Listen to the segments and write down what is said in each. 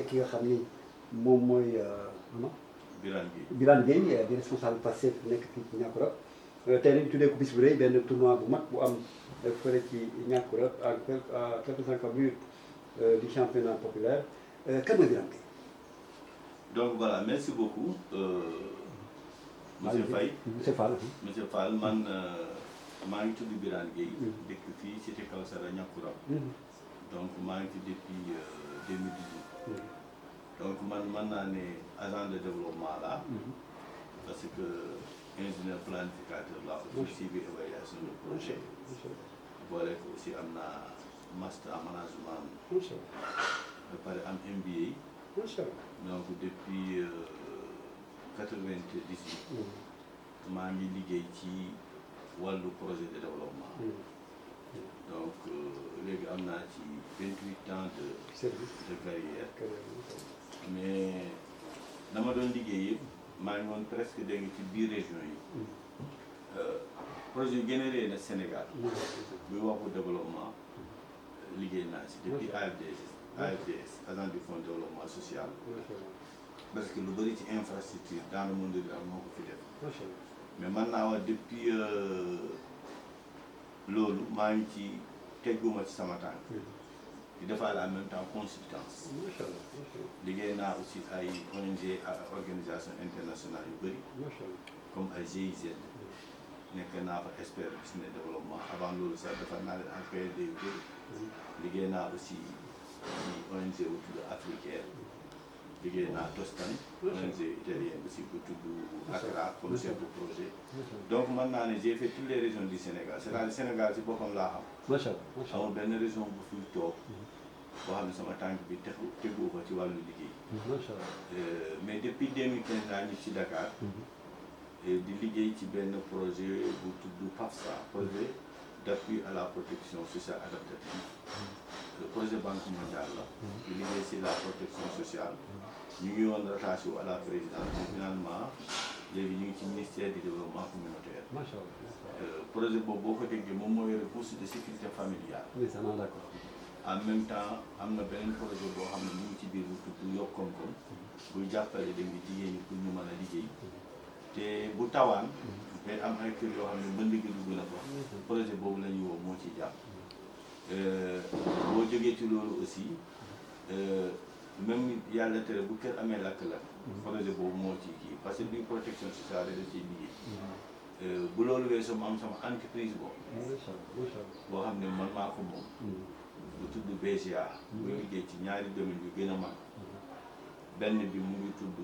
ki nga xam ni moom mooy Birane Gueye Birane Gueye di responsable Pastef nekk fii ci Niakoulrab tey nag ñu tuddee ko bis bu rëy benn tournoi bu mag bu am fële ci Niakoulrab à quelques encablures du championnat populaire kan mooy Birane Gueye. donc voilà merci beaucoup monsieur Faye. monsieur Fall man maa ngi tudd Birane Gueye. dëkk fii cité Kawsara Niakoulrab. donc maa ngi fi depuis 2018. donc man naa ne agent de développement là. parce que ingénieur planificateur là aussi suivi évaluation de projet. boole ko aussi am na master en management. ba pare am MBA. donc depuis 98. maa ngi liggéey ci wàllu projet de développement. donc léegi am naa ci 28 ans de carrière. mais dama doon liggéey yëpp maa ngi woon presque dégg nga ci biir région yi. projet yu gën a rëy na Sénégal. buy wax pour développement liggéey naa si depuis AFDS agent du fonds de développement social. parce que lu bëri ci infrastructure dans le monde rural moo ko fi def. mais man naa wax depuis loolu maa ngi ci tegguma ci sama tànk. di defaale en même temps consultance. liggéey naa aussi ay ONG organisation internationale yu bëri. comme ay GIZ. nekk naa fa expert business développement avant loolu sax defar naa leen en PLD yu bëri. liggéey naa aussi ci ONG bu tudd Africaine. liggéey naa Tostan. ONG italien aussi bu tudd ACRA comme chef de projet. donc mën naa ne j'ai fait toutes les régions du Sénégal c'est-à-dire Sénégal si boppam laa xam. macha allah amul benn région bu fi toog. boo xam ne sama tànk bi tegu ko ci wàllu liggéey. mais depuis 2015 laa ñu ci Dakar. di liggéey ci benn projet bu tudd PAFSA projet d'appui à la protection sociale adaptative. projet Banque mondiale la. di liggéey ci la protection sociale. ñu ngi woon rattaché à la présidence mais finalement léegi ñu ngi ci ministère du développement communautaire. macha allah projet boobu boo ko déggee moom moo yore bourse de sécurité familiale. oui ça d'accord. en même temps am na beneen projet boo xam ne ñu ngi ci biir bu tudd Yokk Koom-Koom buy jàppale dem bi jigéen ñi pour ñu mën a liggéey te bu tawaan day am ay kër yoo xam ne mën liggéey dugg na ko projet boobu la ñuy woo moo ciy jàpp boo jógee ci loolu aussi même yàlla tere bu kër amee lakk-lakk projet boobu moo ciy kii parce que biir protection sociale da ciy liggéey bu loolu weesoo ma am sama entreprise boobu boo xam ne man maa ko moom bu tudd BCA. muy liggéey ci ñaari domaine yu gën a mag. benn bi mu ngi tudd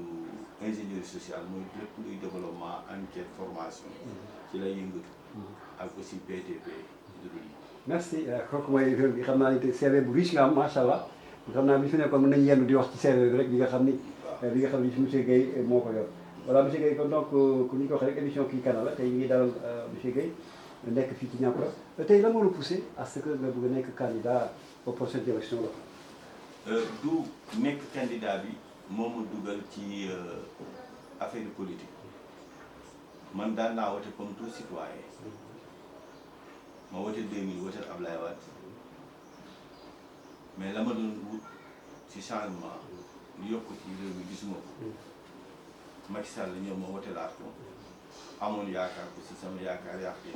ingénierie sociale mooy lépp luy développement enquête formation. ci lay yëngatu. ak aussi BTP hydraulique. merci kooku mooy xam naa ne CV bu riche nga am macha allah xam naa bi fi nekkoon mën nañu yenn di wax ci CV bi rek bi nga xam ni monsieur Gueye moo ko yor. voilà monsieur Gueye kon donc ku ñu ko waxee rek émission Kii Kana la tey ñu ngi dalal monsieur Gueye. nekk fii ci Niakoulrab tey lan moo la poussé à ce que nga bëgg a nekk candidat aux prochaines élections locales. du nekk candidat bi moo ma dugal ci affaire politique man daan naa wote comme tout citoyen ma wote 2000 wote Ablaye Wade mais la ma doon wut ci changement lu yokk ci réew mi gisuma ko Macky Sall ñëw ma wote laat ko. amoon yaakaar ko si sama yaakaar yàqee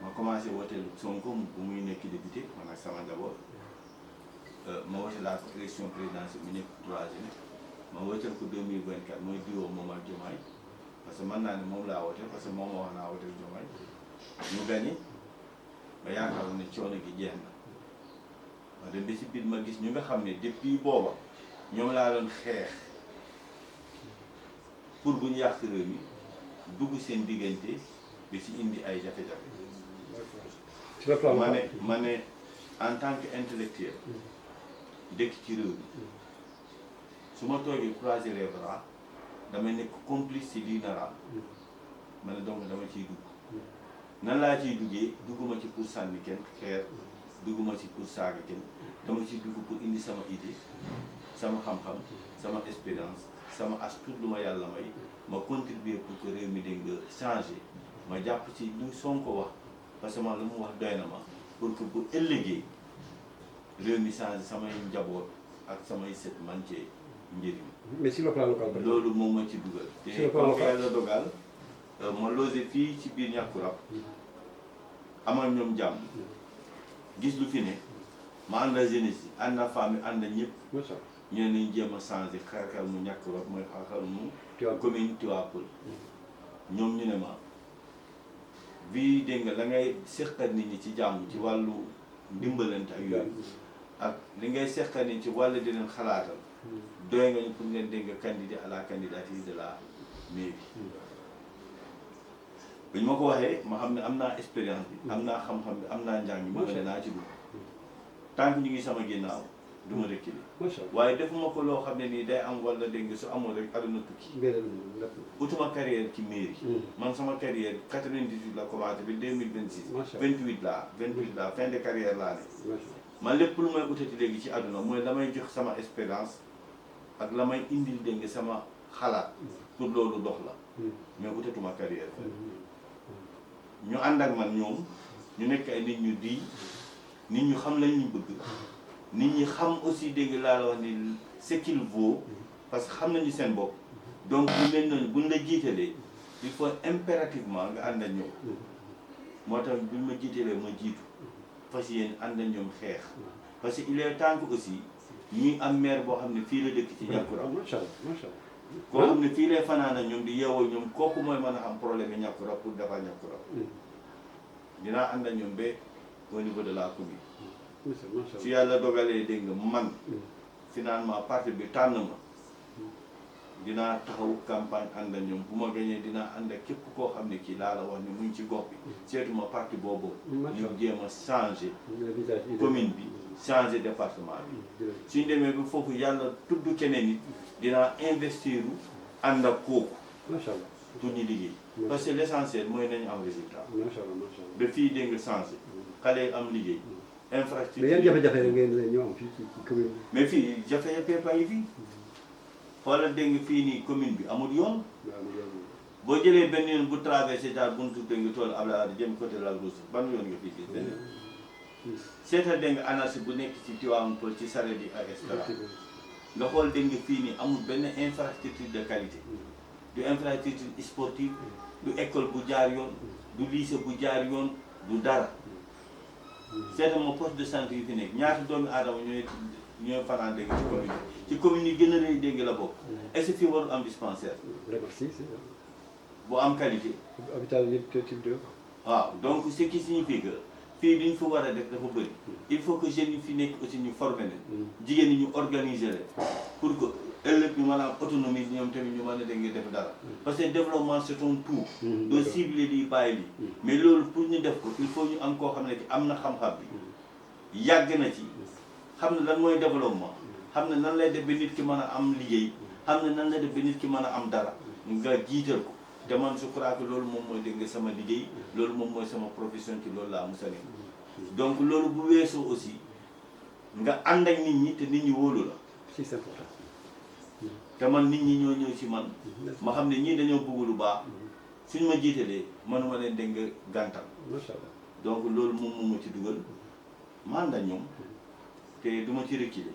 ma commencé woteel Sonko bu muy nekk député man ak sama njaboot ma wote laa ko élection présidentielle mu nekk 3e ma woteel ko 2024 mooy diwoo moom ak Diomaye parce que mën naa ne moom laa wote parce que moom ma wax naa woteel Diomaye ñu gagné ma yaakaaroon ne coono gi jeex na ma dem ba si biir ma gis ñu nga xam ne depuis booba ñoom laa doon xeex pour bu ñu yàq réew mi dugg seen diggante bi ci indi ay jafe-jafe. ma ne en tant que intellectuel dëkk ci réew mi su ma toogee croiser les bras damay nekk complice ci lii nara ma ne donc dama ciy dugg nan laa ciy duggee dugguma ci pour sànni kenn xeer dugguma ci pour saaga kenn dama ciy dugg pour indi sama idée sama xam-xam sama expérience sama as tuut lu ma yàlla may ma contribuer pour que réew mi dégg nga changer ma jàpp ci lu Sonko wax parce que man lu mu wax doy na ma pour que bu ëllëgee réew mi changer samay njaboot ak samay sët man cee njëriñ. mais sur le plan local. loolu moom ma ci dugal. sur le te plan comme local yàlla dogal ma logé fii ci biir Niakoulrab amal ñoom jàmm gis lu fi ne ma ànd ak jeunesse yi ànd ak famille ànd ak ñëpp. macha allah ñu ne nañ jéem a changé xarxar mu Niakoulrab mooy xarxar mu. Tivaouane commune Tivaouane Peulh. ñoom ñu ne ma bii dégg nga la ngay seqal nit ñi ci jàmm ci wàllu ndimbalante ak yooyu ak li ngay seqal nit ci wàllu di leen xalaatal doy nga ñu pour ngeen dégg nga candidat à la candidature de la mairie. bi ñu ma ko waxee ma xam ne am naa expérience bi am naa xam-xam bi am naa njàng bi ma ne naa ci dugg tant que ñu ngi sama ginnaaw du ma reculer. macha allah waaye defuma ko loo xam ne nii day am wala dégg nga su amul rek aduna tukki. utuma carrière ci mairie. man sama carrière 98 la commencé bi 2026. macha allah 28 laa fin de carrière laa ne. man lépp lu may utati léegi ci aduna mooy la may jox sama expérience ak la may indil dégg nga sama xalaat pour loolu dox la. mais utatuma carrière. ñu ànd ak man ñoom ñu nekk ay nit ñu di nit ñu xam lañ ñu bëgg. nit ñi xam aussi dégg laa la wax ni ce qu'il vaut parce que xam nañu seen bopp donc ñu mel noonu buñ la jiitalee il faut impérativement nga ànd ak ñoom moo tax buñ ma jiitalee ma jiitu fas yéen ànd ak ñoom xeex parce que il est temps que aussi ñuy am maire boo xam ne fii la dëkk ci Niakoulrab macha allah macha allah koo xam ne fii lay fanaan ak ñoom di yeewoo ñoom kooku mooy mën a am problème yi Niakoulrab pour defar Niakoulrab dinaa ànd ak ñoom ba au niveau de la commune. su yàlla dogalee dégg nga man finalement parti bi tànn ma dinaa taxaw campagne ànd ak ñoom bu ma gañee dinaa ànd ak képp koo xam ne kii laa la wax ni mu ngi ci gox bi seetuma parti boobu ñu jéem a changé commune bi changé département bi suñ demee ba foofu yàlla tudd keneen nit dinaa investir ànd ak kooku pour ñu liggéey parce que l' essentiel mooy nañu am résultat ba fii dégg nga changé xale yi am liggéey infrastructure mais yan jafe-jafe la ngeen ñoo am fii ci commune bi. mais fii jafe-jafe baa ngi fii xoolal dégg nga fii nii commune bi amul yoon. boo jëlee benn yoon bu traversé daal buntu dégg nga tool Abdoulaye Wade jëm côté la Rousse ban yoon nga fii gis benn yoon. seetal dégg nga ANACIM bu nekk ci Tivaouane Peulh ci sareet yi ak extra nga xool dégg nga fii nii amul benn infrastructure de qualité du infrastructure sportive du école bu jaar yoon du lycée bu jaar yoon du dara. seetal ma poste de santé yu fi nekk ñaata doomi aadama ñooy fanaan dégg ci commune ci commune yi gën a rëy dégg la bokk est-ce que fii warul am dispensaire bu am qualité hôpital type 2 waaw donc ce qui signifie que fii li ñu fa war a def dafa bëri il faut que jeunes yi fi nekk aussi ñu former leen jigéen ñi ñu organiser leen pour que ëllëg ñu mën a am autonomie ñoom tamit ñu mën a dégg def dara parce que développement c'est un tout doo ciblé lii bàyyi lii mais loolu pour ñu def ko il faut ñu am koo xam ne ci am na xam-xam bi yàgg na ci xam ne lan mooy développement xam ne nan lay def ba nit ki mën a am liggéey xam ne nan lay def ba nit ki mën a am dara nga jiital ko te man je crois que loolu moom mooy dégg nga sama liggéey loolu moom mooy sama profession ci loolu laa musa ne donc loolu bu weesoo aussi nga ànd ak nit ñi te nit ñi wóolu la si c'est important te man nit ñi ñoo ñëw ci man ma xam ne ñii dañoo bëgg lu baax suñ ma jiitalee manuma leen dégg nga gàntal macha allah donc loolu moom ma ci dugal ma ànd ak ñoom te du ma ci reculer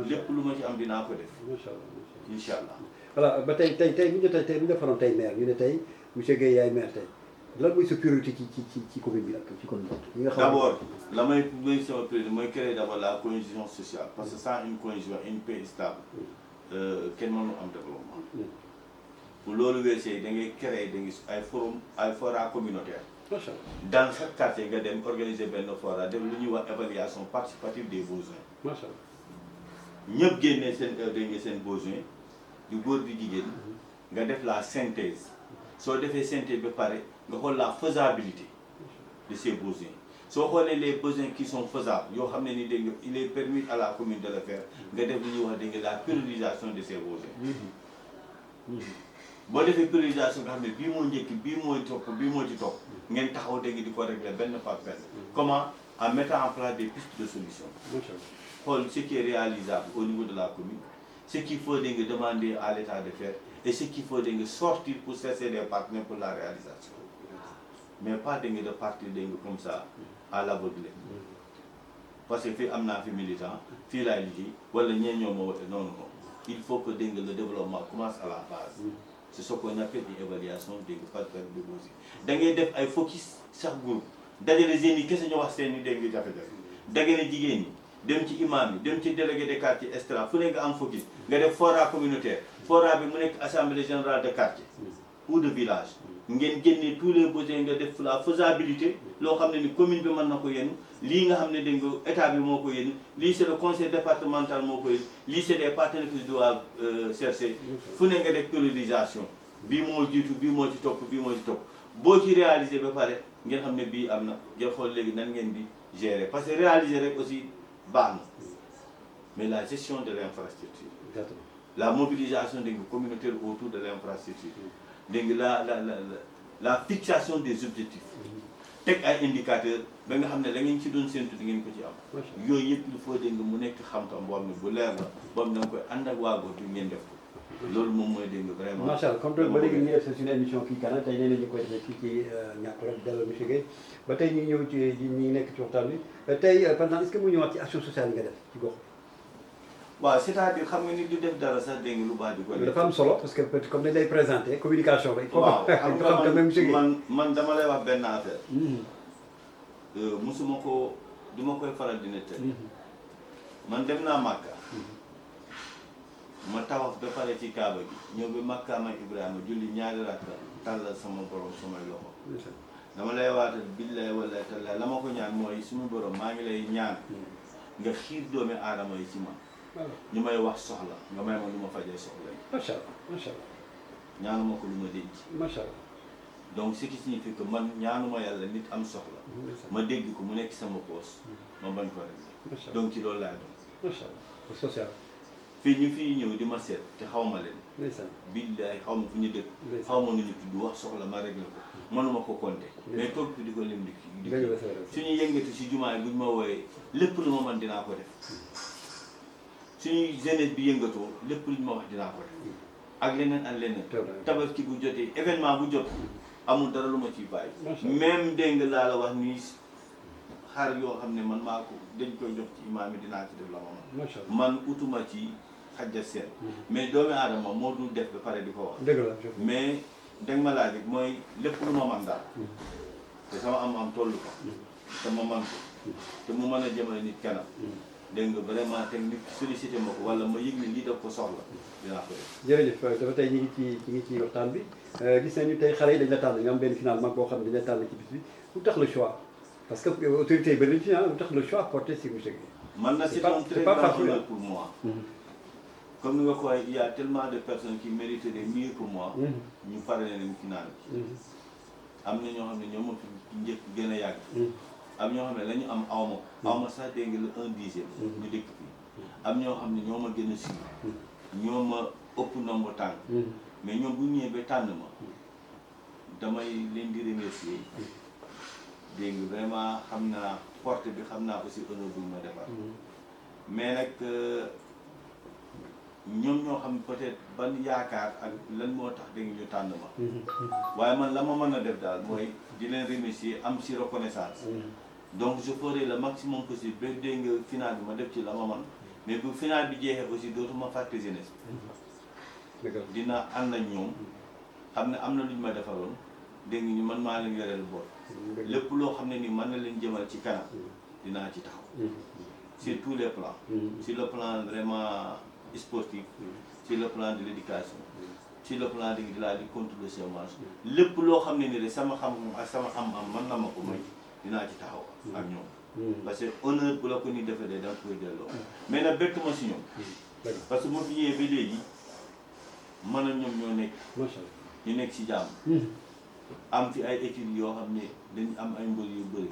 lépp lu ma ci am dinaa ko def macha allah incha allah voilà ba tey bu ñu defaroon tey maire ñu ne tey monsieur Guèye yaay maire tey lan mooy sa priorité ci commune bi ak ci commune bi nga xam d' abord la may sama priorité mooy créer d' abord la cohésion sociale parce que sans une cohésion une paix stable kenn mënu am développement bu loolu weesee da ngay créer da ngay ay forum ay fora communautaire macha allah dans chaque quartier nga dem organiser benn fora def lu ñuy wax évaluation participative des besoins macha allah ñëpp génnee seen dégg nga seen besoin du góor di jigéen nga def la synthèse soo defee synthèse ba pare nga xool la faisabilité de ces besoins soo xoolee les besoins qui sont faisables yoo xam ne ni dégg nga il est permis à la commune de le faire nga def lu ñuy wax dégg nga la priorisation de ces besoins boo defee priorisation nga xam ne bii moo njëkk bii mooy topp bii moo ci topp ngeen taxaw dégg nga di ko régler benn par benn comment en mettant en place des pistes de solution xool ce qui est réalisable au niveau de la commune ce qu'il faut demander à l'État de faire et ce qu'il faut sortir pour chercher des partenaires pour la réalisation. Mais pas de partir comme ça à l'aveugle. parce que fii am naa fi militant fii laay liggéey wala ñeen ñoo ma wote noonu ko il faut que dégg nga le développement commence à la base c'est ce qu'on appelle une évaluation dégg nga par pédagogie da ngay def ay focus chaque groupe dajale jeunes yi kese ñu wax seen i dégg nga jafe-jafe dajale jigéen ñi dem ci imam yi dem ci délégué de quartier extra fu ne nga am focus nga def fora communautaire fora bi mu nekk assemblée générale de quartier ou de village ngeen génne tous les besoins nga def la faisabilité loo xam ne ni commune bi mën na ko yéen lii nga xam ne dégg nga état bi moo ko yéen lii c'est le conseil départemental moo ko yéen lii c'est des partenaires qui doivent chercher fu ne nga def priorisation bii moo jiitu bii moo ci topp bii moo ci topp boo ci réaliser ba pare ngeen xam ne bii am na ngeen xool léegi nan ngeen di gérer parce que réaliser rek aussi baax na mais la gestion de l'infrastructure la mobilisation dégg nga communautaire autour de l'infrastructure dégg nga la fixation des objectifs teg ay indicateurs ba nga xam ne da ngeen ci doon séntu di ngeen ko ci am yooyu yëpp il faut dégg nga mu nekk xam-xam boo xam ne bu leer la boo xam ne da nga koy ànd ak waa gox bi ngeen def ko loolu moom mooy dégg nga vraiment macha allah comme ba léegi ñu ngi suñu émission kii Kana tey nee na ñu koy defee fii ci ñàkk rek dalal monsieur Guèye ba tey ñu ngi ñëw ci ñi nekk ci waxtaan bi tey pendant est-ce que mu ñëwaat ci action sociale yi nga def ci gox waaw c'est-à-dire xam nga nit du def dara sax dégg nga lu baax di ko def dafa am solo parce que peut-être comme dañ lay présenté communication bi waaw xam quand même monsieur Guèye man dama lay wax benn affaire musuma ko du ma koy faral di nettali man dem naa Màkka ma tawaf ba pare ci Kaaba gi ñëw bi Makkaama Ibrahima julli ñaari rakka tàllal sama borom samay loxo dama lay waatal billahi wallahi taala la ma ko ñaan mooy suñu borom maa ngi lay ñaan nga xiir doomi aadama yi ci man ñu may wax soxla nga may ma lu ma fajee soxla yi macha allah macha allah ñaanuma ko lu ma denc macha allah donc ce qui signifie que man ñaanuma yàlla nit am soxla ma dégg ko mu nekk sama poos ma bañ ko rek donc ci loolu laay doon macha allah social fii ñu fii ñëw di ma seet te xaw ma leen ndeysaan billahi xaw ma fu ñu dëkk xaw ma nu ñu tudd wax soxla ma réglé ko mënuma ko compter mais toog fi di ko lim di suñu yëngatu si jumaa yi bu ñu ma wooyee lépp lu ma mën dinaa ko def suñuy jeunesse bi yëngatoo lépp lu ñu ma wax dinaa ko def ak leneen ak leneen tabaski bu jotee événement bu jot amul dara lu ma ciy bàyyi même dégg nga laa la wax nii xar yoo xam ne man maa ko dañ koy jox ci imaam yi dinaa ci def la ma man utuma ci xajja seen mais doomi aadama moo dul def ba pare di ko wax mais danga ma laaj mooy lépp lu ma man daal te sama am tollu ko te ma man ko te mu mën a jëmale nit kanam dégg nga vraiment te nit sollicité ma ko wala ma yëg ni lii daf ko soxla dinaa ko def jërëjëf dafa tey ñu ngi ci waxtaan bi gis nañu tey xale yi dañ la tànn nga am benn final mag boo xam ne dañ la tànn ci bis bi lu tax le choix parce que autorité yi bëri nañu ci lu tax le choix porté sur monsieur Guèye man na c'est un très grand honneur pour moi comme ni nga ko waxee il y a tellement de personnes qui mériteraient mieux que moi ñu pare leen final bi am na ñoo xam ne ñoo ma fi njëkk gën a yàgg am ñoo xam ne la ñu am awma sax dégg nga le 1/10 ñu dëkk fii am ñoo xam ne ñoo ma gën a siiw ñoo ma ëpp nombre tànk mais ñoom bu ñëwee ba tànn ma damay leen di remercier dégg nga vraiment xam naa porte bi xam naa aussi honneur bu ma defar mais nag ñoom ñoo xam peut-être ban yaakaar ak lan moo tax dégg ñu tànn ma waaye man la ma mën a def daal mooy di leen remercier am si reconnaissance donc je ferai le maximum possible ba dégg nga final bi ma def ci la ma man mais bu final bi jeexee aussi dootuma fàtte jeunesse dina ànd ak ñoom xam ne am na lu ñu ma defaloon dégg nga ñu man maa leen yoreel boot lépp loo xam ne ni mën na leen jëmal ci kanam dinaa ci taxaw sur tous les plans sur le plan vraiment sportif sur le plan de l'éducation sur le plan de la lutte contre le chômage lépp loo xam ne ni rek sama xam-xam ak sama am-am mën na ma ko may dinaa ci taxaw ak ñoom parce que honneur bu la ko ni defee da nga koy delloo mais nag bett ma si ñoom parce que moo fi ñëwee ba léegi man ak ñoom ñoo nekk ñu nekk si jàmm am fi ay études yoo xam ne dañu am ay mbër yu bëri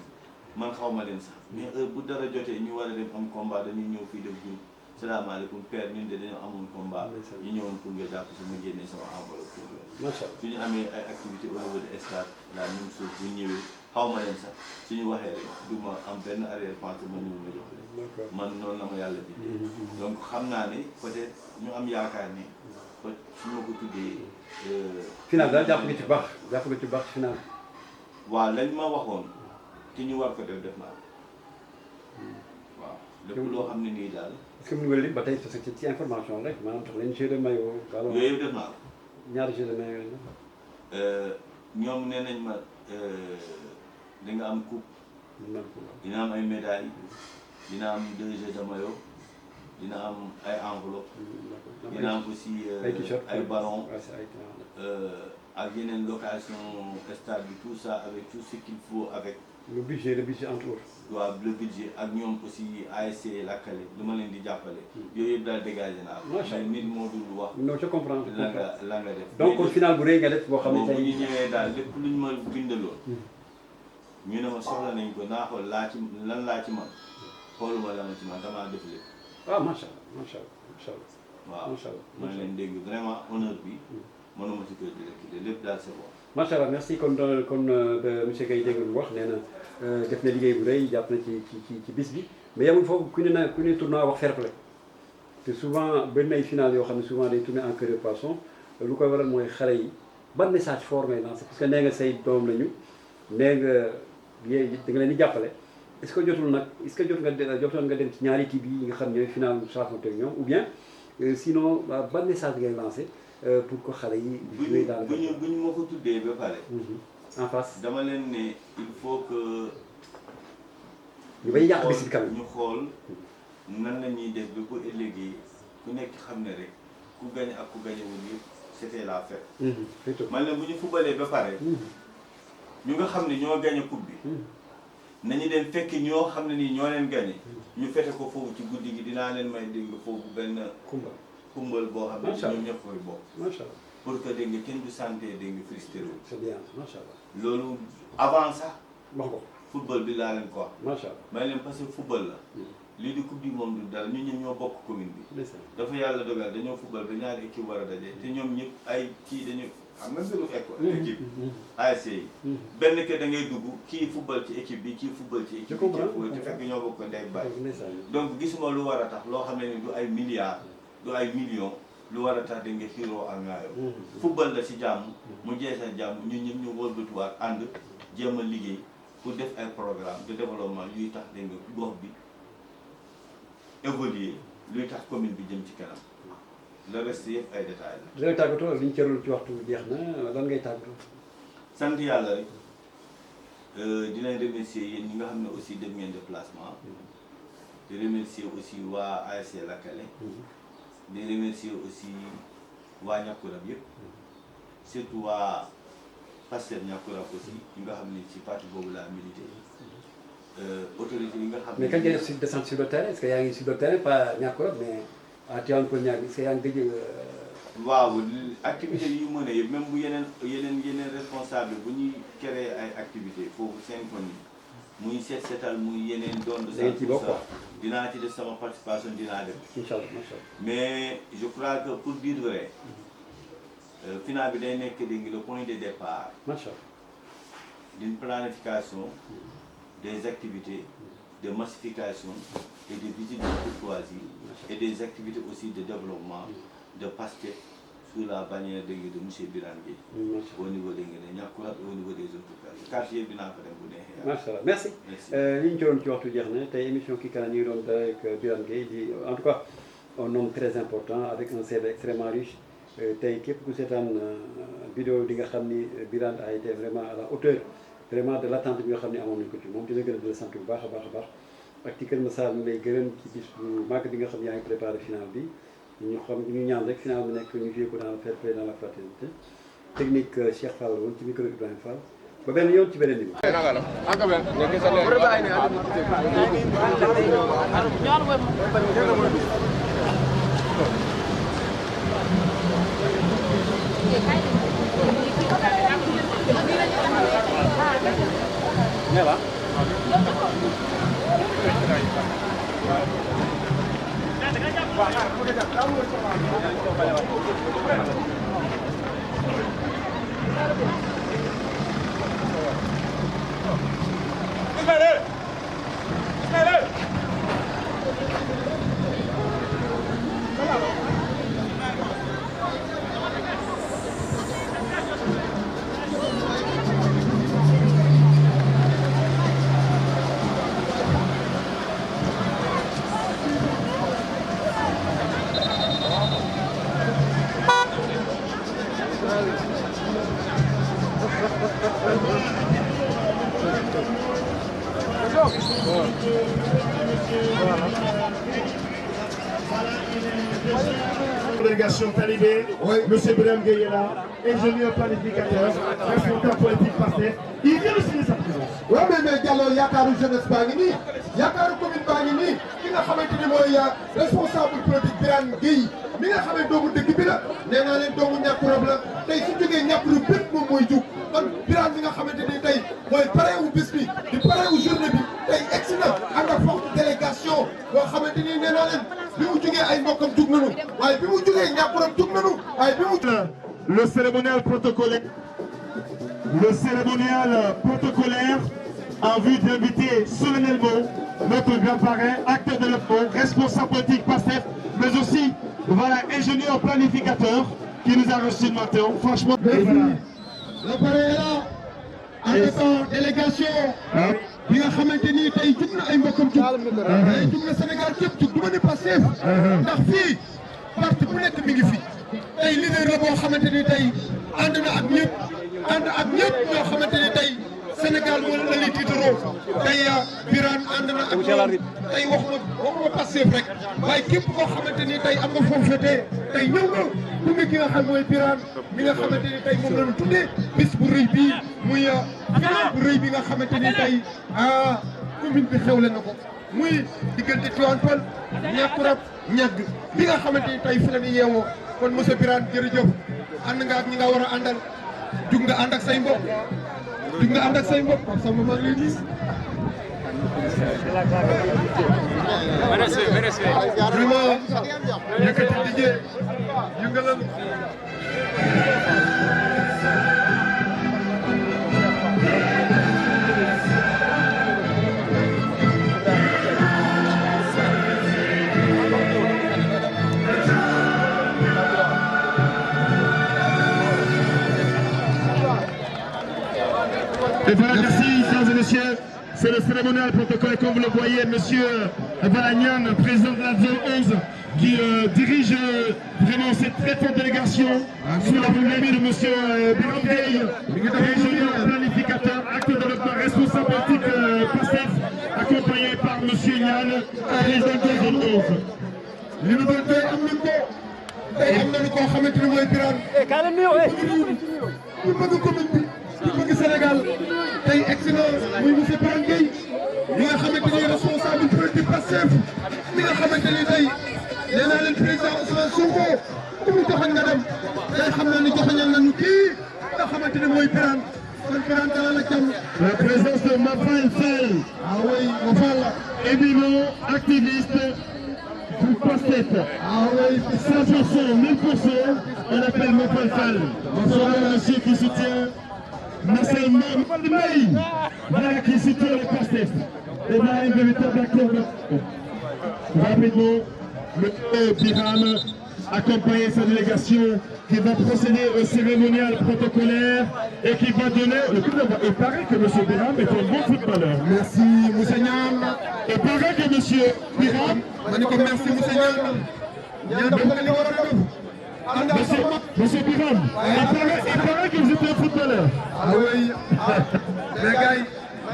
man xaw ma leen sax mais heure bu dara jotee ñu war a dem am combat dañuy ñëw fii def groupe salaamaaleykum père ñun de dañoo amoon combat ñu ñëwoon pour nga jàpp si ma génnee sama enveloppe pour loolu suñu amee ay activités au niveau de stade la même chose bu ñëwee xaw ma leen sax suñu waxee rek du ma am benn arrière pensée ma ñëw ma jox leen man noonu la ma yàlla bi donc xam naa ne peut-être ñu am yaakaar ni peut su ma ko tuddee final daal jàpp nga ci baax ci final waaw lañ ma waxoon te ñu war ko def naa ko waaw lépp loo xam ne nii daal. est-ce que mën nga lim ba tey ci information rek maanaam tax leen jeu de maillot. yooyu yëpp def naa ko. ñaari jeu de maillot ñoom nee nañ ma da nga am coupe. dina am ay médailles. dina am 2 jeux de maillot. dina am ay enveloppe. dina am aussi ay ballon. ak yeneen location stade bi tout ça avec tout ce qu'il faut avec. le budget entre autres. waaw le budget ak ñoom aussi ASC Lakale lu ma leen di jàppale. yooyu yëpp daal dégagé naa ko. macha allah nit moo dul wax. non je comprends la nga def. donc final bu rëy nga def boo xam ne tey bu ñu ñëwee daal lépp lu ñu ma bindaloon. ñu ne ma soxla nañ ko naa xool lan laa ci man xooluma la ma ci man damaa def lépp. ah macha allah macha allah macha allah. waaw macha allah ma leen dégg vraiment honneur bi. mënuma ci kër gi lépp daal c'est bon. macha allah merci kon monsieur Guèye dégg nga wax nee na def na liggéey bu rëy jàpp na ci bis bi mais yamul foofu ku ne tournoi wax fair play te souvent benn ay final yoo xam ne souvent day tourner en queue de poisson lu koy waral mooy xale yi ban message fort ngay lancé parce que nee nga say doom lañu nee nga da nga leen di jàppale est-ce que jotoon nga dem ci ñaari équipe yi nga xam ñooy final changement ak ñoom ou bien sinon ban message ngay lancé pour que xale yi. bu ñu ma ko tuddee ba pare. en face dama leen ne il faut que. ñu bay yàq bis bi quand même ñu xool nan la ñuy def ba bu ëllëgee ku nekk xam ne rek ku gañ ak ku gañewul yëpp c'était la fête. man la bu ñu fubalee ba pare. ñu nga xam ne ñoo gañe coupe bi. nañu dem fekk ñoo xam ne nii ñoo leen gañe. ñu fete ko foofu ci guddi gi dinaa leen may dégg foofu benn. kumbal boo xam ne ñoom ñëpp koy bokk. macha allah pour que dégg nga kenn du santé dégg nga frustré wu. c'est bien macha allah. loolu avant sax. wax ko football bi laa leen ko wax. macha allah may leen parce que football la. lii di coupe du monde du dara ñun ñëpp ñoo bokk commune bi. dafa yàlla dogal dañoo football ba ñaari équipe war a daje te ñoom ñëpp ay kii dañu xam nga mbiru école. équipe ASC yi. benn que da ngay dugg kii football ci équipe bi kii football ci équipe bi. te fekk ñoo bokk ndey baay. donc gisuma lu war a tax loo xam ne ni du ay milliards. du ay millions lu war a tax da nga xiiroo ak ngaayoo football la ci jàmm mu jeexal jàmm ñun ñëpp ñu wëlbatuwaat ànd jéem a liggéey pour def ay programme de développement yuy tax da nga gox bi évoluer luy tax commune bi jëm ci kanam le reste yëpp ay détails la. looy tàggatoo li ñu cërul ci waxtu jeex na lan ngay tàggatoo. sant yàlla rek di leen remercier yéen ñi nga xam ne aussi def ngeen déplacement di remercier aussi waa ASC Lakale. di remercier aussi waa Ñàkkurab yëpp surtout waa Pastef Ñàkkurab aussi yi nga xam ne ci parti boobu laa milité autorité yi nga xam ne. mais kañ ngay def descente sur le terrain est-ce que yaa ngi sur le terrain pas Ñàkkurab mais à Tivaouane Peulh Niaga est-ce que yaa ngi gëj waaw activité yi ñu mën a yëpp même bu yeneen responsable bu ñuy créer ay activité foofu seen koñ yi muy seetal muy yeneen doon de ça dinaa ci def sama participation dinaa def. Inch'Allah, Inch'Allah. Mais je crois que pour dire vrai final bi day nekk dégg le point de départ. d'une planification des activités de massification et de visites de courtoisie et des activités aussi de développement de Pastef sous la bannière de monsieur Birane Gueye au niveau de Ñàkkurab et au niveau des autres quartiers dinaa ko dem bu neexee. macha allah merci. li ñu doon ci waxtu jeex na tey émission Kii Kana ñu ngi doon dara ak Birane Gueye di en tout cas un homme très important avec un CV extrêmement riche tey képp ku seetaan vidéo di nga xam ni Birane a été vraiment à la hauteur vraiment de l'attente bi nga xam ne amoon nañu ko ci moom dina gën a di la sant bu baax a baax a baax ak ci Kër Massar mi lay gërëm ci bis bu màgg bi nga xam yaa ngi préparé final bi. ñu ñaan rek final bi nekk ñu joué ko dans le fair play dans la fraternité technique Cheikh Fall woon ci micro Ibrahima Fall ba benn yoon ci beneen niveau. Délégation talibé, monsieur Birame Gueye est là, ingénieur planificateur, responsable politique PASTEF, il vient de signer sa présence. waaw mais Diallo yaakaaru jeunesse baa ngi nii yaakaaru commune baa ngi nii ki nga xamante ni mooy responsable politique Birame Gueye mi nga xamee doomu dëkk bi la nee naa leen doomu ñàkkurab la tey su jógee ñàkkuru bépp moom mooy jug kon Birame mi nga xamante ni tey mooy pare wu bis bi di pare wu journée bi tey egsi na ànd ak forte délégation boo xamante ni nee naa leen bi mu jógee ay mbokkam jug nañu waaye bi mu jógee ñàkkurab jug nañu waaye bi mu. Le cérémonial protocolaire. Le cérémonial protocolaire en vue d'inviter solennellement notre grand parrain, acteur de développement, responsable politique PASTEF, mais aussi voilà, ingénieur planificateur qui nous a reçus ce matin. Franchement, le parrain est là avec en délégation bi nga xamante ni tey jug na ay mbokkam jug tey jug na Sénégal képp jug du ma ne PASTEF ndax fii parti bu nekk mi ngi fi tey leader la boo xamante ni tey ànd na ak ñëpp ñoo xamante ni tey Sénégal moo la li tiitaroo tey Birame ànd na ak ñoom tey waxuma Pastef rek waaye képp koo xamante ni tey am nga foofu féetee tey ñëw nga gunge ki nga xam mooy Birame mi nga xamante ni tey moom la ñu tuddee bis bu rëy bii muy bu rëy bi nga xamante ni tey commune bi xewle na ko muy diggante Tivaouane Peulh Niakoulrab ñàgg bi nga xamante ni tey fi la ñu yeewoo kon monsieur Birame jërëjëf ànd nga ak ñi nga war a àndal jug nga ànd ak say mbokk jug nga ànd ak say mbokk Pape Samba maa ngi lay gis. vraiment yëkkati liggéey yëngalal. Et voilà, merci, mesdames et messieurs. C'est le cérémonial protocole, comme vous le voyez, monsieur Valagnan, président de la zone 11, qui dirige vraiment cette très forte délégation sous la première de monsieur Birame Gueye, ingénieur planificateur, acteur de développement, responsable politique PASTEF, accompagné par monsieur Niane, président de la zone 11. li nu doon tey am nañu ko tey am nañu koo xamante ni mooy Birame ku bëgg commune bi ku bëgg Sénégal tey egsi na muy monsieur Birame Gueye mi nga xamante ni responsable politique PASTEF mi nga xamante ni tey nee naa leen président Ousmane Sonko ku mu joxoon nga dem tey xam naa ni joxoñal nañu kii nga xamante ni mooy Birame kon Birame dalal la jàmm. La présence de Mafal Fall. Ah oui Mafal éminent activiste du PASTEF. Ah oui 100%, 1000%, on appelle Mafal Fall. Bonsoir monsieur qui soutient Marcel Mbaye, voilà qui soutient le PASTEF. Et là, un véritable acteur. Rapidement, le Birame accompagné sa délégation qui va procéder au cérémonial protocolaire et qui va donner le coup d'envoi. Il paraît que M. Birame est un bon footballeur. Merci Moussa Niane. Il paraît que M. Birame. Merci Moussa Niane. Niane dafa li war a def. Monsieur Birame, il paraît que vous êtes un footballeur. Ah oui. Mais gars yi.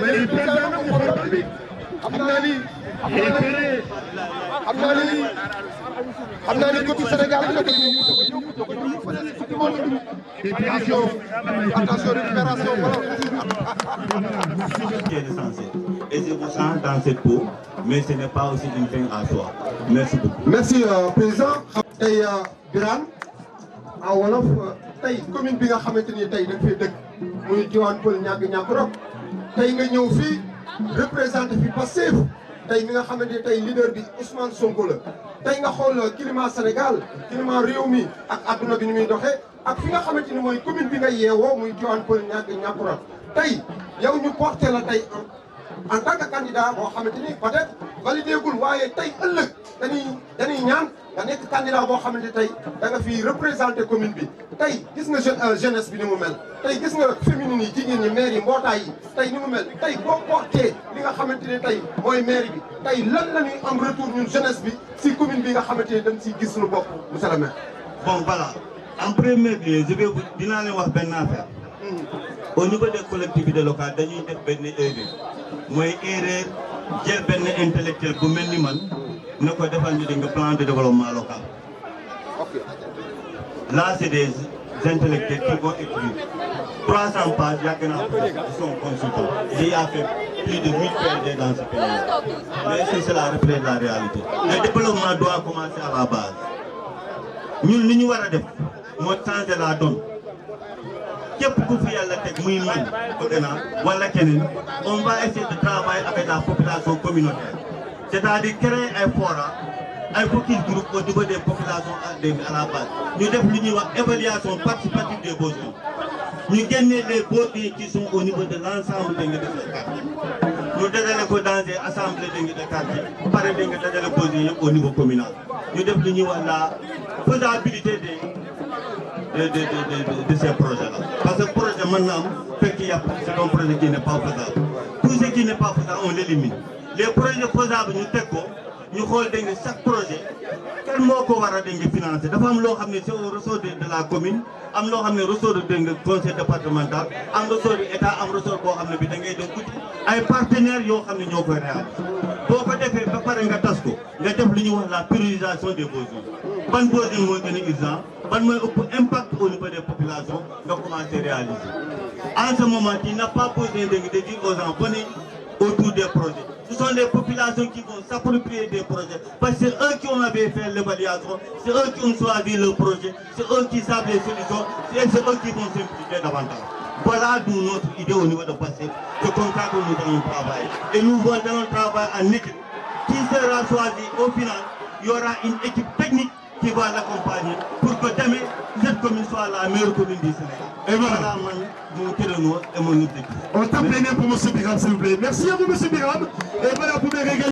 Mais il perd un homme pour le but. xam naa ni. xam naa ni côté Sénégal bi la attention récupération et je vous sens dans cette peau, mais ce n'est pas aussi une fin en soi. Merci beaucoup. Merci président. tey Birame en wolof tey commune bi nga xamante ni tey dañ fay dëkk muy Tivaouane Peulh Niakoulrab tey nga ñëw fii représenté fi Pastef tey mi nga xamante ni tey leader bi Ousmane Sonko la tey nga xool climat Sénégal climat réew mi ak adduna bi ni muy doxee ak fi nga xamante ni mooy commune bi nga yeewoo muy Tivaouane Peulh Niakoulrab tey yow ñu porté la tey en tant que candidat boo xamante ni peut-être validé gul waaye tey ëllëg dañuy ñaan nga nekk candidat boo xamante tey da nga fi représenté commune bi tey gis nga jeunesse bi ni mu mel tey gis nga féminine yi jigéen ñi maire yi mbootaay yi tey ni mu mel tey boo porté li nga xamante ni tey mooy maire bi tey lan la ñuy am retour ñun jeunesse bi si commune bi nga xamante ni dañ siy gis suñu bopp monsieur le maire. Bon voilà, en premier lieu je vais vous dinaa leen wax benn affaire. Au niveau des collectivités locales dañuy def benn erreur mooy erreur jël benn intellectuel bu mel ni man ne ko defal ñu nga plan de développement local. Là c'est des intellectuels qui vont écrire 300 pages, ils sont consultants. J'ai fait plus de 1000 PhD dans ce pays. Mais c'est cela reflète la réalité. Le développement doit commencer à la base. Nous, nous devons changer la donne. On va essayer de travailler avec la population communautaire. C'est-à-dire créer un forum, un petit groupe au niveau des populations à la base. Nous devons une évaluation participative des besoins. Nous gagnons les besoins qui sont au niveau de l'ensemble des quartiers. Nous devons dans des assemblées de quartier, par exemple, les besoins au niveau communal. Nous devons la faisabilité de ces projets-là. Parce que le projet maintenant, c'est un projet qui n'est pas faisable. Tout ce qui n'est pas faisable, on l'élimine. Les projets faisables, nous regardons chaque projet. Quel mot qu'on va financer? D'abord, c'est au ressort de la commune, am ressort du conseil départemental, am ressort de l'État, am ressort de partenaires qui ont réalisé. Pour la priorisation des besoins. Ban besoin est urgent, ban impact au niveau des populations, va commencer à réaliser. En ce moment, il n'a pas besoin de dire aux gens, venez autour des projets. Ce sont les populations qui vont s'approprier des projets. Parce que c'est eux qui ont fait l'évaluation, c'est eux qui ont choisi le projet, c'est eux qui savent les solutions, c'est eux qui vont s'impliquer davantage. Voilà d'où notre idée au niveau de passé. C'est comme ça que nous allons travailler. Et nous allons travailler en équipe. Qui sera choisi au final, il y aura une équipe technique qui va l'accompagner pour que demain, cette commune soit la meilleure commune du Sénégal. Et voilà. Et mon objectif. On tape les mains pour M. Biram, s'il vous plaît. Merci à vous, M. Biram. Et voilà pour mes régales.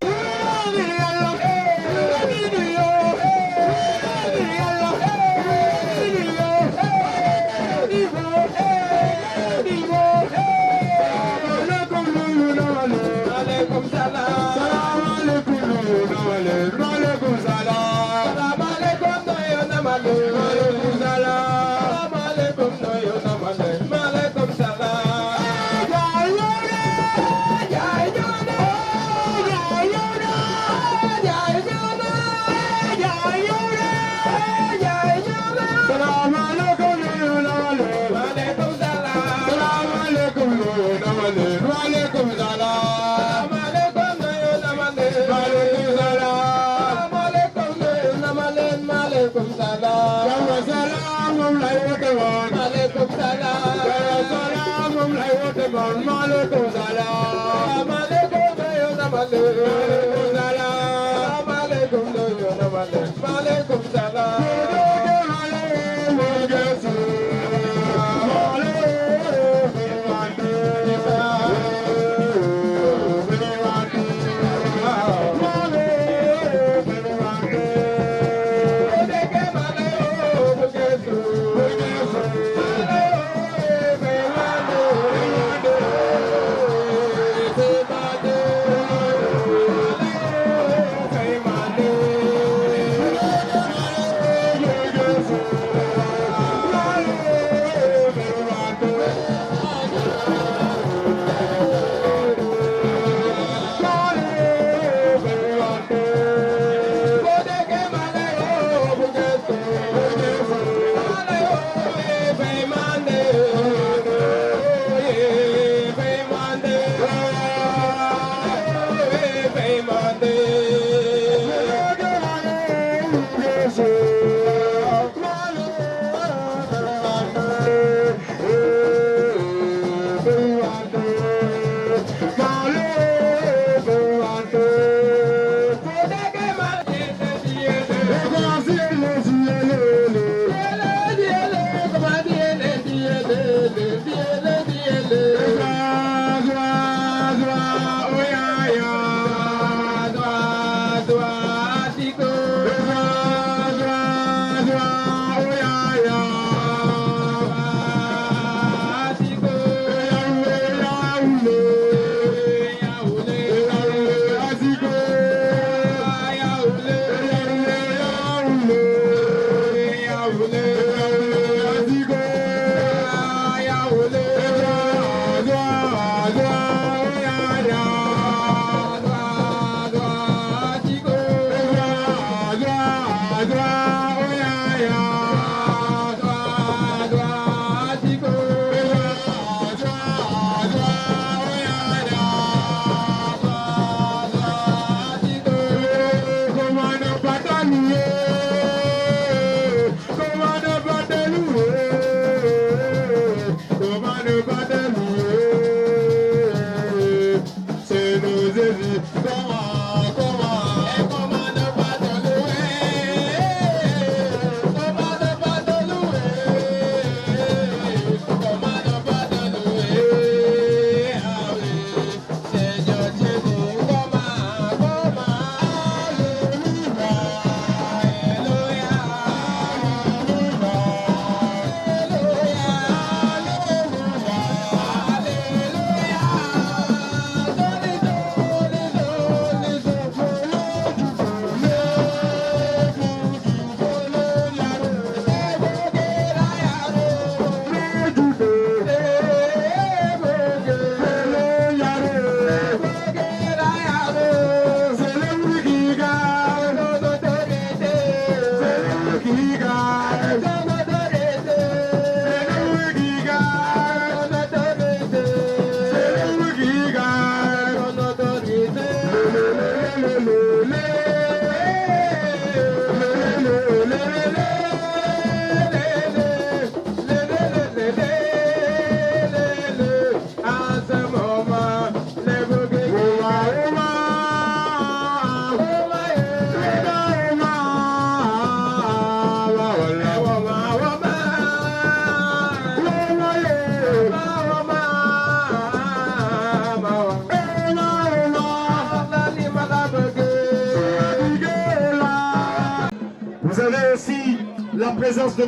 présence de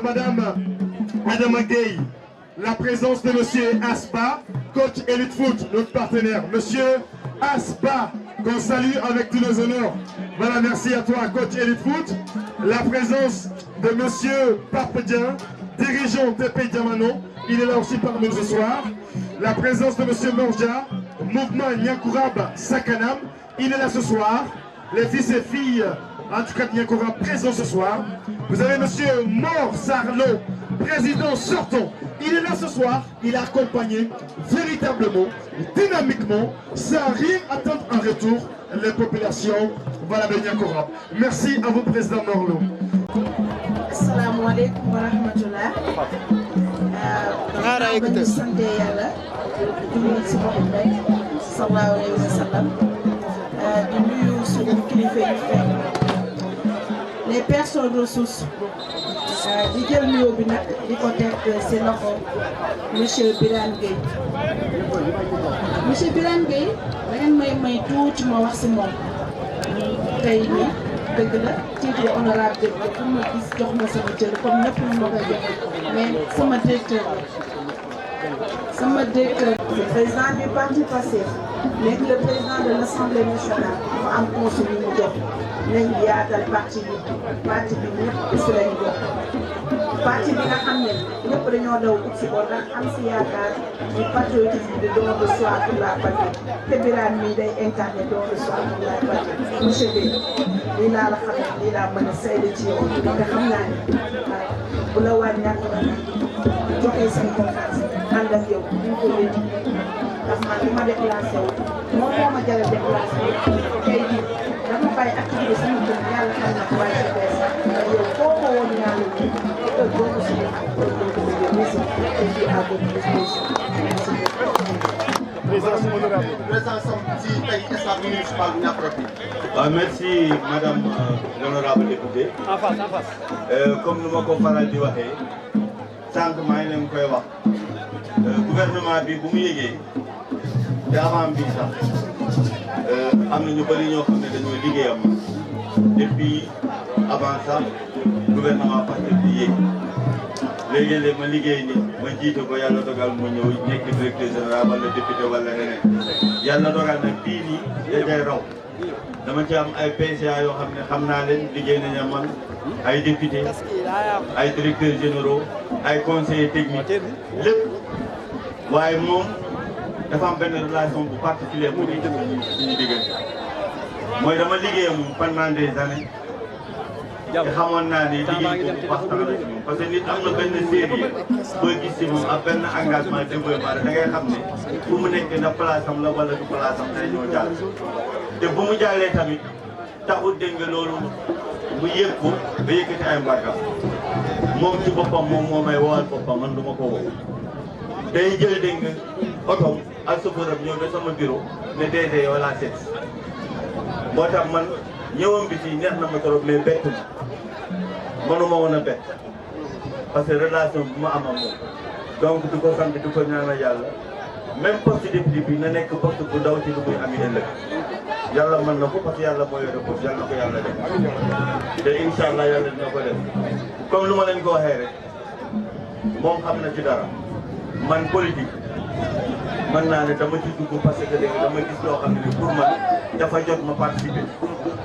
Madame Adama Gueye, la présence de Monsieur Aspa, coach Elite Foot, notre partenaire. Monsieur Aspa, qu'on salue avec tous nos honneurs. Voilà, merci à toi, coach Elite Foot. La présence de Monsieur Papedien, dirigeant TP Diamano, il est là aussi parmi nous ce soir. La présence de Monsieur Morja, mouvement Nyankourab Sakanam, il est là ce soir. Les fils et filles, en tout cas Nyankourab, présents ce soir. Vous avez Monsieur Mor Sarlo, président sortant. Il est là ce soir, il a accompagné véritablement, dynamiquement, sans rien attendre en retour, les populations voilà, de Nyankourab. Merci à vous, Président Morlo. Assalamu alaikum wa rahmatullah. Bañu sante yàlla julli ci Muhammad sallallahu alayhi wa sallam di nuyu suñu kilifa yi les personnes ressources di jël nuyoo bi nag di ko teg ci loxo monsieur Birane Gueye. Monsieur Birane Gueye da ngeen may tuuti ma wax ci moom tey nii dëgg la titre honorable député pour ma gis jox ma sama cër comme ñëpp ñu ma koy jox mais sama directeur le président du parti Pastef nekk le président de l'Assemblée nationale mu am conseil yu mu jox nañ yaatal parti bi ñëpp si lañ jox parti bi nga xam ne ñëpp dañoo daw ut si ko ndax am si yaakaar ni patriotisme de don de soi pour la patrie te Birane mii day incarné don de soi pour la patrie monsieur Gueye lii laa la xam ne lii laa mën a sayda ci yow nga xam naa ne bu la waaj ñàkk na joxee seen confiance ànd ak yow ñu ko wéeti ndax man li ma déplacé wu moom moo ma jaral déplacé wu tey jii dama bàyyi activité sama kër yàlla xam na waaye sa bees ndax yow foo ko woon yàlla ñu heure boo ko suñu ak heure boo ko bëggee musique et puis à votre disposition. Merci madame l'honorable députée. En face. Comme nous ma ko faral di waxee sànq maa ngi leen koy wax gouvernement bi bu mu yëgee te avant bi sax am na ñu bëri ñoo xam ne dañoo liggéeyam depuis avant sax gouvernement Pastef di yéeg léegi-léeg ma liggéey ni ma jiite ko yàlla dogal mu ñëw nekk directeur général wala député wala leneen yàlla dogal nag bii nii day raw dama ci am ay PCA yoo xam ne xam naa leen liggéey nañu man ay député ay directeurs généraux ay conseillers techniques lépp waaye moom dafa am benn relation bu particulière bu ñuy def suñu diggante mooy dama liggéeyam pendant des années te xamoon naa ni liggéey boobu waxtaan la ci moom parce que nit am na benn sérieux booy gis ci moom ak benn engagement développement da ngay xam ne fu mu nekk na place am la wala du place am day ñoo jàll te bu mu jàllee tamit taxul dégg nga loolu mu yëg ko ba yëkkati ay mbarkam moom ci boppam moom moo may woowal boppam man du ma ko woo day jël dégg nga otom ak sofëram ñëw ba sama bureau ne DG yow laa seet moo tax man ñëwam bi ci neex na ma trop mais bett ma mënuma woon a bett parce que relation bu ma am ak moom donc di ko sant di ko ñaanal yàlla même poste député bi na nekk poste bu ndaw ci lu muy ami ëllëg yàlla mën na ko parce que yàlla moo yore ko yàlla na ko yàlla def te incha allah yàlla dina ko def comme lu ma leen ko waxee rek moom xam na ci dara man politique mën naa ne dama ci dugg parce que léegi dama gis loo xam ne ni pour man dafa jot ma participer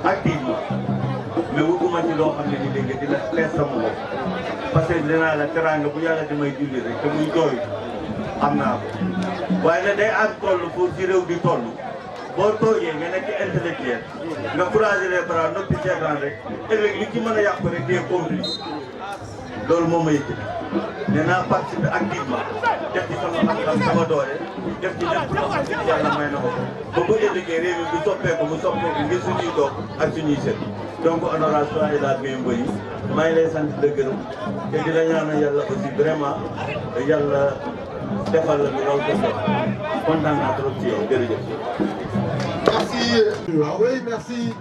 activement mais wutuma ci loo xam ne ni léegi dina lees sama bopp parce que dinaa la teraanga bu yàlla damay julli rek te muy jooy am naa ko waaye nag day am toll pour ci réew di toll boo toogee nga nekk intellectuel nga croiser les bras noppi seetaan rek ëllëg li ci mën a yàq rek des complices loolu moo ma yëkkati nee naa participer activement def ci sama xam-xam sama doole def ci lépp loo xam ne yàlla may na ko ba bu ëllëgee réew mi bu soppeeku mu soppeeku ngir suñuy doom ak suñuy sët donc honorable soyez la bienvenue maa ngi lay sant di la gërëm te di la ñaanal yàlla aussi vraiment yàlla defal la lu raw sa bopp kontaan naa trop ci yow jërëjëf. Merci. Ah oui, merci.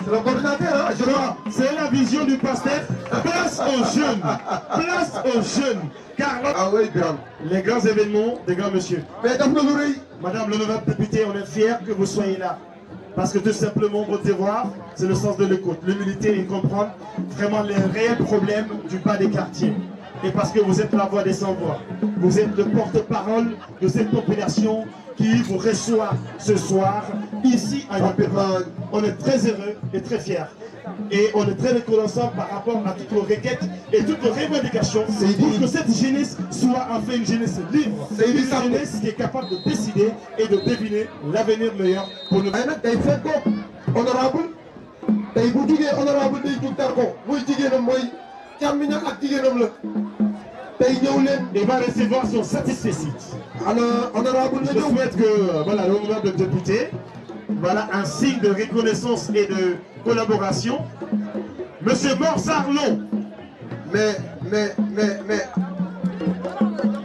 C'est le coordinateur, hein, je crois. C'est la vision du Pastef. Place aux jeunes. Place aux jeunes. Car Ah oui, bien. les grands événements des grands messieurs. Mais Dame Loury, Madame l'honorable députée, on est fiers que vous soyez là. Parce que tout simplement, votre devoir, c'est le sens de l'écoute, l'humilité et comprendre vraiment les réels problèmes du bas des quartiers. Et parce que vous êtes la voix des sans-voix. Vous êtes le porte-parole de cette population qui vous reçoit ce soir, ici à Yopéra. On est très heureux et très fiers. Et on est très reconnaissant par rapport à toutes vos requêtes et toutes vos revendications pour que cette jeunesse soit enfin une jeunesse libre. C'est une jeunesse qui est capable de décider et de deviner l'avenir meilleur pour nous. Honorable, tey bu jugee honorable day jug tar ko muy jigéenam mooy càmmiñam ak jigéenam la tey ñëw leen. Il va recevoir son satisfecit. Alors honorable Je souhaite que voilà, l'honorable député, voilà un signe de reconnaissance et de collaboration. Monsieur Mor Sarlon.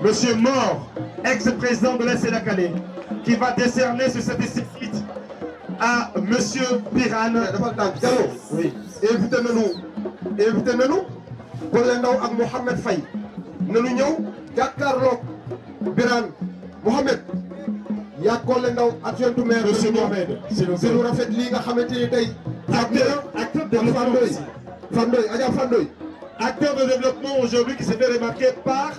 Monsieur Mor, ex-président de l'SNA Calais, qui va décerner ce satisfecit à Monsieur Birane. Oui. Invité nañu Bolle Ndaw ak Mohamed Faye nañu ñëw jàkkaarloog Birane Mohamed yaa Bolle Ndaw adjoint maire Monsieur Mohamed, c'est le lu rafet lii nga xamante ni tey acteur de développement aussi. Fandoy Adja Fandoy Acteur de développement aujourd'hui qui s'est fait remarquer par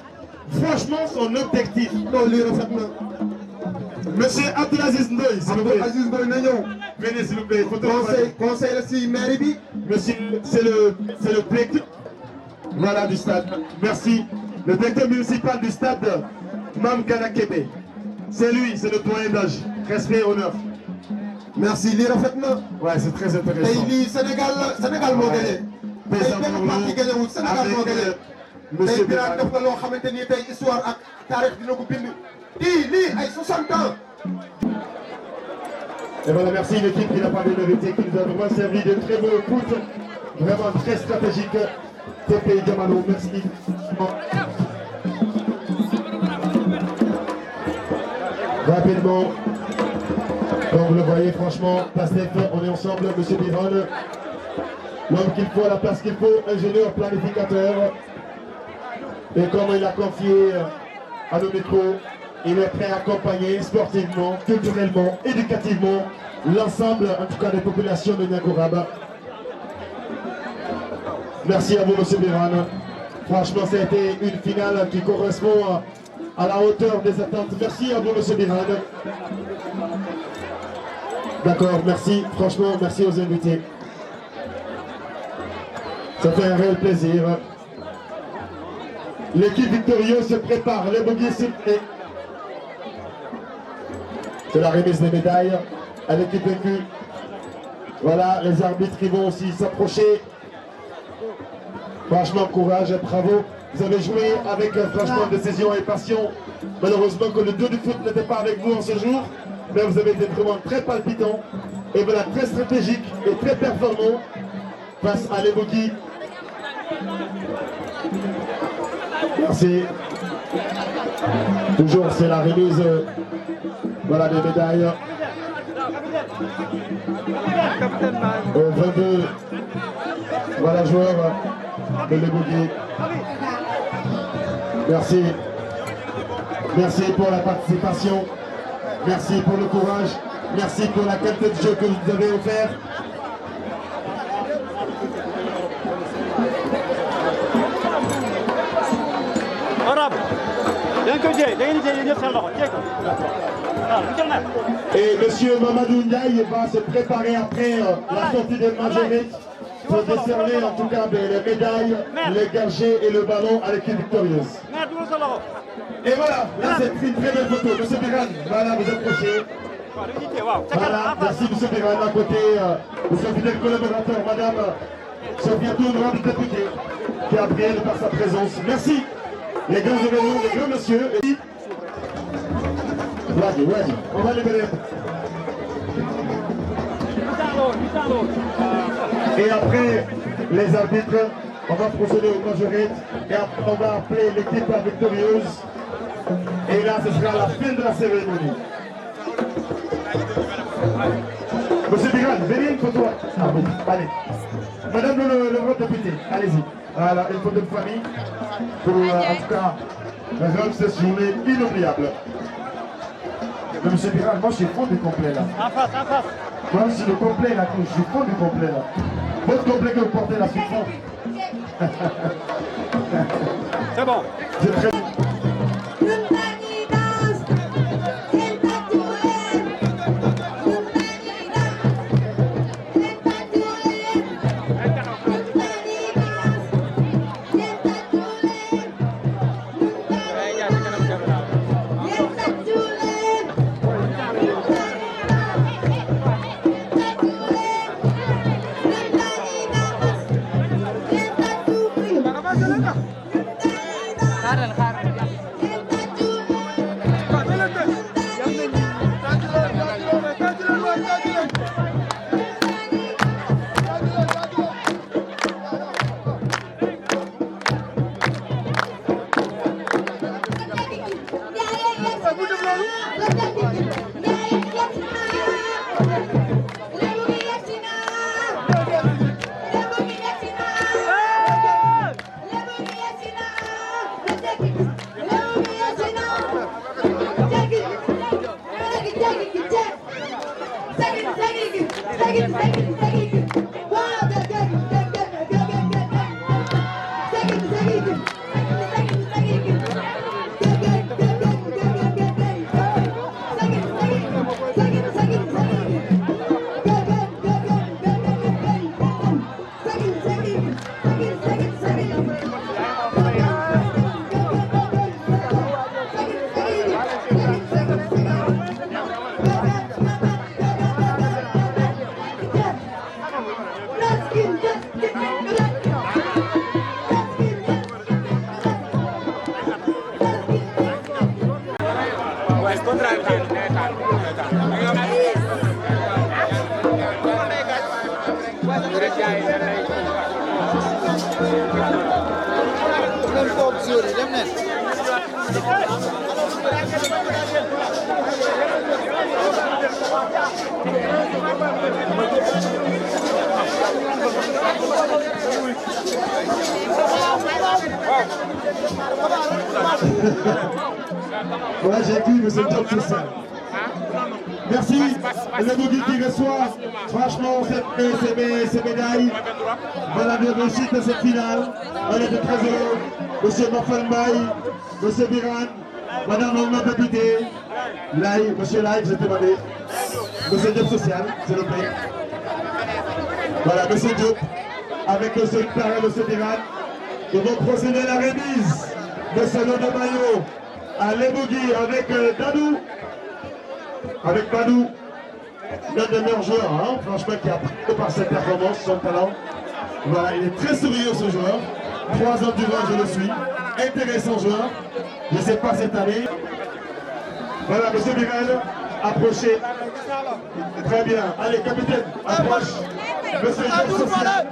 franchement son objectif. non lii rafet na. Monsieur Abdelaziz Ndoye, s'il vous plaît. Aziz Ndoye na ñëw. Venez s'il vous plaît. Conseil la si mairie bi. Monsieur, c'est le directeur voilà, du stade. Merci. Le directeur municipal du stade, Mam Kanakebe. C'est lui, c'est le doyen d'âge. Respect et honneur. Merci lii rafet na. Ouais, c'est très intéressant. tey lii Sénégal moo gagné. tey benn parti gagné wul Sénégal moo gagné. Monsieur Birane def na loo xamante ni tey histoire ak taarix dina ko bind. lii ay 60 ans. Et voilà, merci une équipe qui n'a pas de mérité, qui nous a vraiment servi de très beau foot, vraiment très stratégique. TP Diamano, merci. Rapidement, comme vous le voyez, franchement, Pastef, on est ensemble, monsieur Birane. L'homme qu'il faut à la place qu'il faut, ingénieur, planificateur. Et comme il a confié à nos micros, il est prêt à accompagner sportivement, culturellement, éducativement l'ensemble, en tout cas, des populations de Niakouraba. Merci à vous, monsieur Birane. Franchement, ça a été une finale qui correspond à la hauteur des attentes. Merci à vous, monsieur Birane. D'accord, merci. Franchement, merci aux invités. Ça fait un réel plaisir. L'équipe victorieuse se prépare. Les bogies s'il vous plaît. C'est la remise des médailles à l'équipe vaincue. Voilà, les arbitres qui vont aussi s'approcher. Franchement, courage, bravo. Vous avez joué avec franchement décision et passion. Malheureusement que le 2 du foot n'était pas avec vous en ce jour. Mais vous avez été vraiment très palpitant. Et voilà, très stratégique et très performant face à l'Evoki. Merci. Toujours, c'est la remise voilà, des médailles. Au 22, voilà, joueur de l'Evoki. Merci. Merci pour la participation. Merci pour le courage. Merci pour la qualité de jeu que vous nous avez offert. Et monsieur Mamadou Ndiaye va se préparer après la sortie des majorettes pour décerner en tout cas les médailles, les gagés et le ballon à l'équipe victorieuse. Et voilà, là c'est une très belle photo. Monsieur Birane, voilà, vous approchez. Voilà, merci monsieur Birane, à côté de son fidèle collaborateur, madame Sophia Tour, honorable députée, qui a brillé par sa présence. Merci, les grands événements, les grands messieurs. Wadi, on va libérer. Et après les arbitres, on va procéder aux majorettes et après on va appeler l'équipe victorieuse. Et là, ce sera la fin de la cérémonie. Monsieur Birane, venez une photo. Ah oui, allez. Madame le député, allez-y. Voilà, une photo de famille pour en tout cas rendre cette journée inoubliable. Mais monsieur Biral, moi je suis fond du complet là. Moi je suis le complet là, je suis fond du complet là. Votre complet que vous portez là, je suis fond. C'est bon. C'est très... Voilà, j'ai vu, mais c'est top social. Merci, le Bougui qui reçoit franchement ces médailles. Voilà, bien réussite de cette finale. On était très heureux. Monsieur Mofan Baye, Monsieur Biran, Madame Omar Pépité, Lai, Monsieur Lai, je te demandé. Monsieur Diop Social, s'il vous plaît. Voilà, Monsieur Diop, avec Monsieur Clara et Monsieur Biran, nous vont procéder à la remise de ce lot de maillot à Lebougui avec Dadou. Avec Badou, l'un des meilleurs joueurs, hein, franchement, qui a pris par cette performance, son talent. Voilà, il est très souriant ce joueur. 3 ans du vent, je le suis. Intéressant joueur. Je ne sais pas cette année. Voilà, monsieur Biral, approchez. Très bien. Allez, capitaine, approche. Monsieur Jean Social.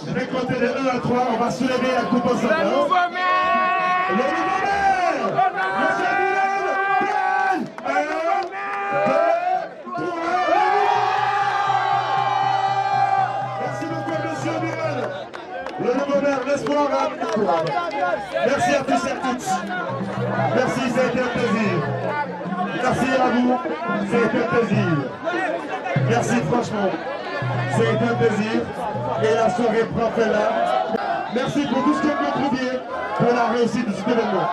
Je vais compter de 1 à 3. On va soulever la coupe ensemble. Le nouveau maire. Le nouveau maire. Monsieur Biral. 1, 2, 3. Merci beaucoup, monsieur Biral. Le nouveau maire, l'espoir. Merci à tous et à toutes. Merci, ça a été un plaisir. Merci à vous, ça a été un plaisir. Merci franchement, ça a été un plaisir. Et la soirée prend fin là. Merci pour tout ce que vous contribuez pour la réussite de cet événement.